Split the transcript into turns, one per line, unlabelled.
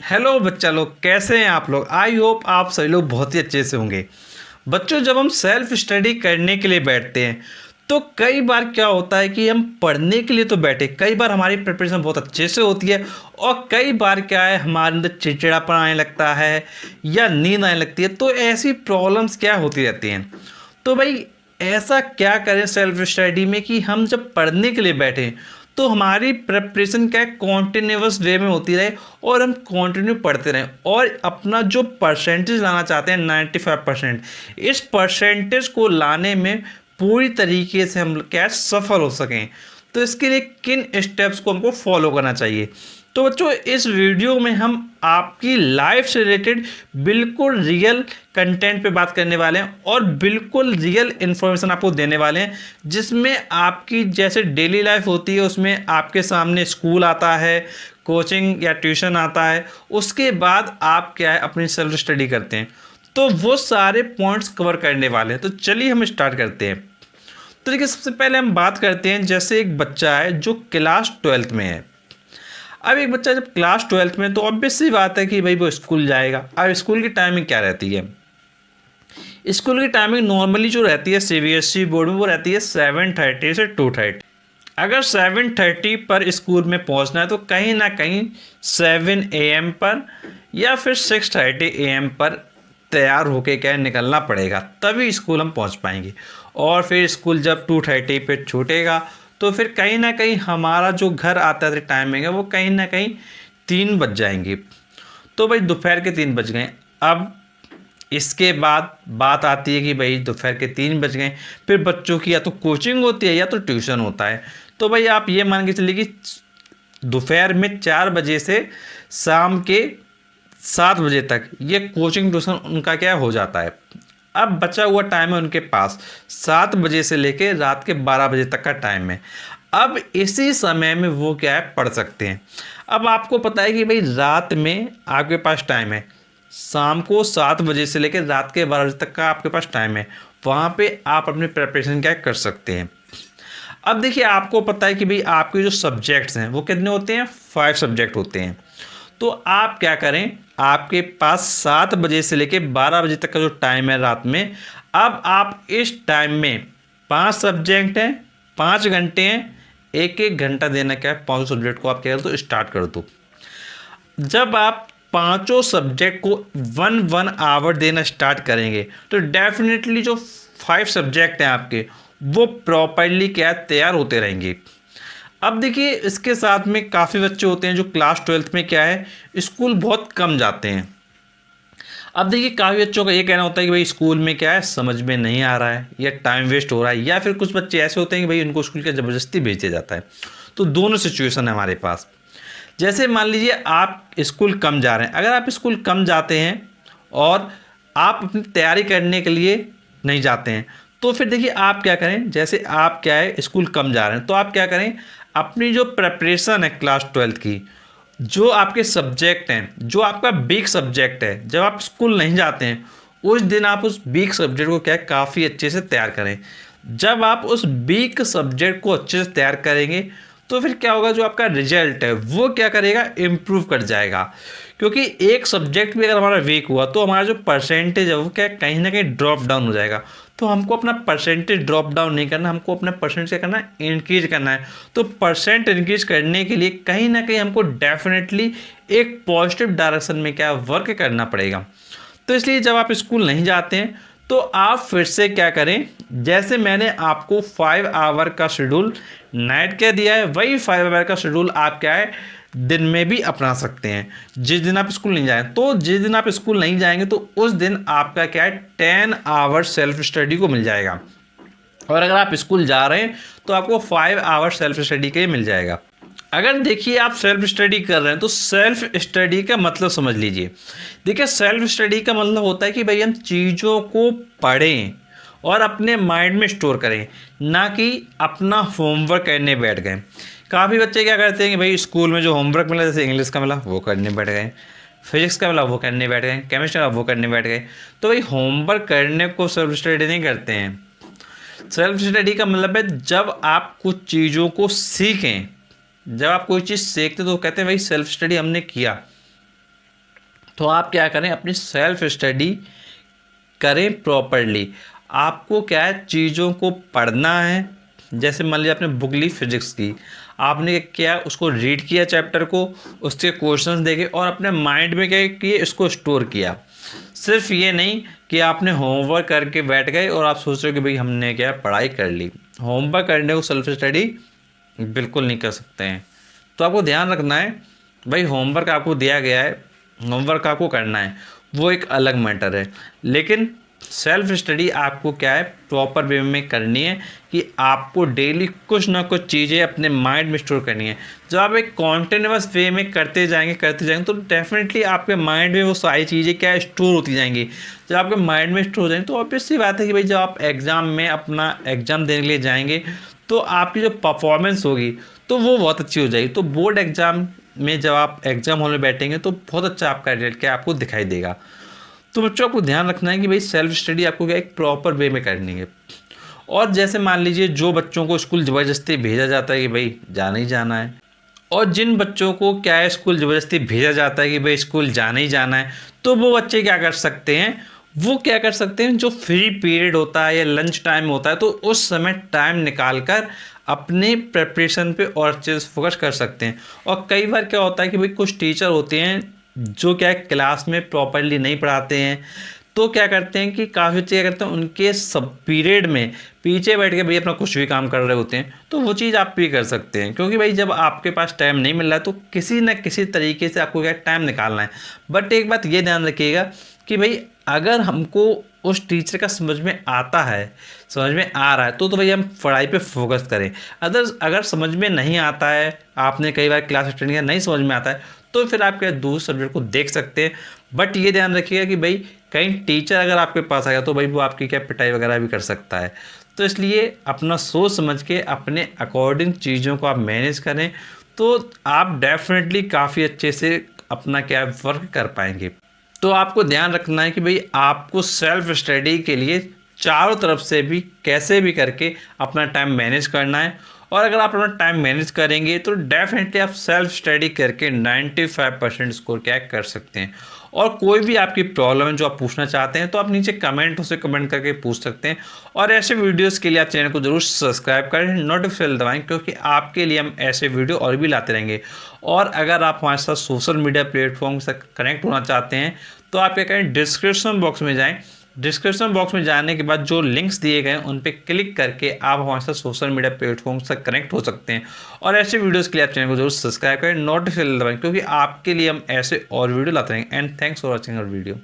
Hello बच्चा लोग, कैसे हैं आप लोग। आई होप आप सभी लोग बहुत ही अच्छे से होंगे। बच्चों, जब हम सेल्फ स्टडी करने के लिए बैठते हैं तो कई बार क्या होता है कि हम पढ़ने के लिए तो बैठे, कई बार हमारी प्रिपरेशन बहुत अच्छे से होती है और कई बार क्या है हमारे अंदर चिड़चिड़ापन आने लगता है या नींद आने लगती है। तो ऐसी प्रॉब्लम्स क्या होती रहती हैं। तो भाई ऐसा क्या करें सेल्फ स्टडी में कि हम जब पढ़ने के लिए बैठें तो हमारी प्रिपरेशन क्या है कॉन्टिन्यूस वे में होती रहे और हम कंटिन्यू पढ़ते रहें और अपना जो परसेंटेज लाना चाहते हैं 95%, इस परसेंटेज को लाने में पूरी तरीके से हम क्या सफल हो सकें। तो इसके लिए किन स्टेप्स को हमको फॉलो करना चाहिए। तो बच्चों, इस वीडियो में हम आपकी लाइफ से रिलेटेड बिल्कुल रियल कंटेंट पे बात करने वाले हैं और बिल्कुल रियल इन्फॉर्मेशन आपको देने वाले हैं, जिसमें आपकी जैसे डेली लाइफ होती है उसमें आपके सामने स्कूल आता है, कोचिंग या ट्यूशन आता है, उसके बाद आप क्या है अपनी सेल्फ स्टडी करते हैं। तो वो सारे पॉइंट्स कवर करने वाले हैं। तो चलिए हम स्टार्ट करते हैं। तो देखिए, सबसे पहले हम बात करते हैं जैसे एक बच्चा है जो क्लास 12th में है। अब एक बच्चा जब क्लास 12th में, तो ऑब्वियस सी बात है कि भाई वो स्कूल जाएगा। अब स्कूल की टाइमिंग क्या रहती है। स्कूल की टाइमिंग नॉर्मली जो रहती है सीबीएसई बोर्ड में वो रहती है 7:30 से 2:30। अगर 7:30 पर स्कूल में पहुंचना है तो कहीं ना कहीं 7 AM पर या फिर 6:30 AM पर तैयार होके क्या निकलना पड़ेगा, तभी स्कूल हम पहुंच पाएंगे। और फिर स्कूल जब 2:30 पे छूटेगा तो फिर कहीं ना कहीं हमारा जो घर आता है टाइमिंग है वो कहीं ना कहीं 3 बज जाएंगे। तो भाई दोपहर के 3 बज गए। अब इसके बाद बात आती है कि भाई दोपहर के 3 बज गए, फिर बच्चों की या तो कोचिंग होती है या तो ट्यूशन होता है। तो भाई आप ये मान के चलिए कि दोपहर में 4 बजे से शाम के 7 बजे तक ये कोचिंग ट्यूशन उनका क्या हो जाता है। अब बचा हुआ टाइम है उनके पास 7 बजे से लेके रात के 12 बजे तक का टाइम है। अब इसी समय में वो क्या है पढ़ सकते हैं। अब आपको पता है कि भाई रात में आपके पास टाइम है, शाम को 7 बजे से लेकर रात के 12 बजे तक का आपके पास टाइम है, वहाँ पे आप अपनी प्रिपरेशन क्या कर सकते हैं। अब देखिए, आपको पता है कि भाई आपके जो सब्जेक्ट्स हैं वो कितने होते हैं, 5 सब्जेक्ट होते हैं। तो आप क्या करें, आपके पास 7 बजे से लेकर 12 बजे तक का जो टाइम है रात में, अब आप इस टाइम में 5 सब्जेक्ट हैं, 5 घंटे हैं, एक एक घंटा देना क्या है 5 सब्जेक्ट को आप क्या कर दो स्टार्ट कर दो। जब आप पांचों सब्जेक्ट को 1 आवर देना स्टार्ट करेंगे तो डेफिनेटली जो 5 सब्जेक्ट हैं आपके वो प्रॉपरली क्या तैयार होते रहेंगे। अब देखिए, इसके साथ में काफ़ी बच्चे होते हैं जो क्लास 12th में क्या है स्कूल बहुत कम जाते हैं। अब देखिए, काफ़ी बच्चों का ये कहना होता है कि भाई स्कूल में क्या है समझ में नहीं आ रहा है या टाइम वेस्ट हो रहा है, या फिर कुछ बच्चे ऐसे होते हैं कि भाई उनको स्कूल का ज़बरदस्ती भेज दिया जाता है। तो दोनों सिचुएशन है हमारे पास। जैसे मान लीजिए आप स्कूल कम जा रहे हैं, अगर आप स्कूल कम जाते हैं और आप अपनी तैयारी करने के लिए नहीं जाते हैं तो फिर देखिए आप क्या करें। जैसे आप क्या है स्कूल कम जा रहे हैं तो आप क्या करें, अपनी जो प्रिपरेशन है क्लास 12th की, जो आपके सब्जेक्ट हैं, जो आपका वीक सब्जेक्ट है, जब आप स्कूल नहीं जाते हैं उस दिन आप उस वीक सब्जेक्ट को क्या काफ़ी अच्छे से तैयार करें। जब आप उस वीक सब्जेक्ट को अच्छे से तैयार करेंगे तो फिर क्या होगा, जो आपका रिजल्ट है वो क्या करेगा इम्प्रूव कर जाएगा। क्योंकि एक सब्जेक्ट भी अगर हमारा वीक हुआ तो हमारा जो परसेंटेज है वो क्या कहीं ना कहीं ड्रॉप डाउन हो जाएगा। तो हमको अपना परसेंटेज ड्रॉप डाउन नहीं करना, हमको अपना परसेंटेज क्या करना है इंक्रीज करना है। तो परसेंट इंक्रीज करने के लिए कहीं ना कहीं हमको डेफिनेटली एक पॉजिटिव डायरेक्शन में क्या वर्क करना पड़ेगा। तो इसलिए जब आप स्कूल नहीं जाते हैं तो आप फिर से क्या करें, जैसे मैंने आपको 5 आवर का शेड्यूल नाइट का दिया है वही 5 आवर का शेड्यूल आप क्या है दिन में भी अपना सकते हैं। जिस दिन आप स्कूल नहीं जाएं, तो जिस दिन आप स्कूल नहीं जाएंगे तो उस दिन आपका क्या है 10 आवर सेल्फ स्टडी को मिल जाएगा, और अगर आप स्कूल जा रहे हैं तो आपको 5 आवर सेल्फ स्टडी के लिए मिल जाएगा। अगर देखिए आप सेल्फ स्टडी कर रहे हैं तो सेल्फ स्टडी का मतलब समझ लीजिए। देखिए, सेल्फ स्टडी का मतलब होता है कि भाई हम चीज़ों को पढ़ें और अपने माइंड में स्टोर करें, ना कि अपना होमवर्क करने बैठ गए। काफ़ी बच्चे क्या करते हैं कि भाई स्कूल में जो होमवर्क मिला, जैसे इंग्लिश का मिला वो करने बैठ गए, फिजिक्स का मिला वो करने बैठ गए, केमिस्ट्री का वो करने बैठ गए। तो भाई होमवर्क करने को सेल्फ स्टडी नहीं करते हैं। सेल्फ स्टडी का मतलब है जब आप कुछ चीज़ों को सीखें, जब आप कोई चीज़ सीखते तो कहते हैं भाई सेल्फ स्टडी हमने किया। तो आप क्या करें, अपनी सेल्फ स्टडी करें प्रॉपरली। आपको क्या है, चीज़ों को पढ़ना है। जैसे मान लीजिए आपने बुक ली फिजिक्स की, आपने क्या उसको रीड किया चैप्टर को, उसके क्वेश्चंस देखे और अपने माइंड में क्या किए, इसको स्टोर किया। सिर्फ ये नहीं कि आपने होमवर्क करके बैठ गए और आप सोच रहे हो कि भाई हमने क्या पढ़ाई कर ली। होमवर्क करने को सेल्फ स्टडी बिल्कुल नहीं कर सकते हैं। तो आपको ध्यान रखना है भाई, होमवर्क आपको दिया गया है, होमवर्क आपको करना है, वो एक अलग मैटर है। लेकिन सेल्फ स्टडी आपको क्या है, प्रॉपर वे में करनी है कि आपको डेली कुछ ना कुछ चीज़ें अपने माइंड में स्टोर करनी है। जब आप एक कॉन्टिन्यूअस वे में करते जाएंगे तो डेफिनेटली आपके माइंड में वो सारी चीज़ें क्या स्टोर होती जाएंगी। जब आपके माइंड में स्टोर हो जाएंगे तो ऑब्वियस सी बात है कि भाई जब आप एग्ज़ाम में अपना एग्ज़ाम देने के लिए जाएंगे तो आपकी जो परफॉर्मेंस होगी तो वो बहुत अच्छी हो जाएगी। तो बोर्ड एग्ज़ाम में जब आप एग्ज़ाम हॉल में बैठेंगे तो बहुत अच्छा आपका रिजल्ट क्या आपको दिखाई देगा। तो बच्चों आपको ध्यान रखना है कि भाई सेल्फ स्टडी आपको क्या एक प्रॉपर वे में करनी है। और जैसे मान लीजिए जो बच्चों को स्कूल ज़बरदस्ती भेजा जाता है कि भाई जाना ही जाना है, और जिन बच्चों को क्या है स्कूल ज़बरदस्ती भेजा जाता है कि भाई स्कूल जाना ही जाना है, तो वो बच्चे क्या कर सकते हैं, वो क्या कर सकते हैं, जो फ्री पीरियड होता है या लंच टाइम होता है तो उस समय टाइम निकाल कर अपने प्रिपरेशन पे और अच्छे से फोकस कर सकते हैं। और कई बार क्या होता है कि भाई कुछ टीचर होते हैं जो क्या है क्लास में प्रॉपरली नहीं पढ़ाते हैं, तो क्या करते हैं कि काफ़ी बच्चे क्या करते हैं उनके सब पीरियड में पीछे बैठ के भाई अपना कुछ भी काम कर रहे होते हैं। तो वो चीज़ आप भी कर सकते हैं, क्योंकि भाई जब आपके पास टाइम नहीं मिल रहा है तो किसी न किसी तरीके से आपको क्या टाइम निकालना है। बट एक बात ये ध्यान रखिएगा कि भाई अगर हमको उस टीचर का समझ में आता है, समझ में आ रहा है तो भाई हम पढ़ाई पे फोकस करें। अगर समझ में नहीं आता है, आपने कई बार क्लास अटेंड किया नहीं समझ में आता है, तो फिर आप क्या दूसरे सब्जेक्ट को देख सकते हैं। बट ये ध्यान रखिएगा कि भाई कहीं टीचर अगर आपके पास आ गया तो भाई वो आपकी क्या पिटाई वगैरह भी कर सकता है। तो इसलिए अपना सोच समझ के अपने अकॉर्डिंग चीज़ों को आप मैनेज करें तो आप डेफिनेटली काफ़ी अच्छे से अपना क्या वर्क कर पाएंगे। तो आपको ध्यान रखना है कि भाई आपको सेल्फ स्टडी के लिए चारों तरफ से भी कैसे भी करके अपना टाइम मैनेज करना है। और अगर आप अपना टाइम मैनेज करेंगे तो डेफिनेटली आप सेल्फ स्टडी करके 95% स्कोर क्या कर सकते हैं। और कोई भी आपकी प्रॉब्लम है जो आप पूछना चाहते हैं तो आप नीचे कमेंट उसे कमेंट करके पूछ सकते हैं। और ऐसे वीडियोस के लिए आप चैनल को जरूर सब्सक्राइब करें, नोटिफिकेशन दबाएं, क्योंकि आपके लिए हम ऐसे वीडियो और भी लाते रहेंगे। और अगर आप हमारे साथ सोशल मीडिया प्लेटफॉर्म से कनेक्ट होना चाहते हैं तो आप क्या करें, डिस्क्रिप्शन बॉक्स में जाएँ। डिस्क्रिप्शन बॉक्स में जाने के बाद जो लिंक्स दिए गए हैं उन पे क्लिक करके आप हमारे साथ सोशल मीडिया प्लेटफॉर्म से कनेक्ट हो सकते हैं। और ऐसे वीडियोस के लिए आप चैनल को जरूर सब्सक्राइब करें, नोटिफिकेशन दबाएं, क्योंकि आपके लिए हम ऐसे और वीडियो लाते रहेंगे। And thanks for watching our video.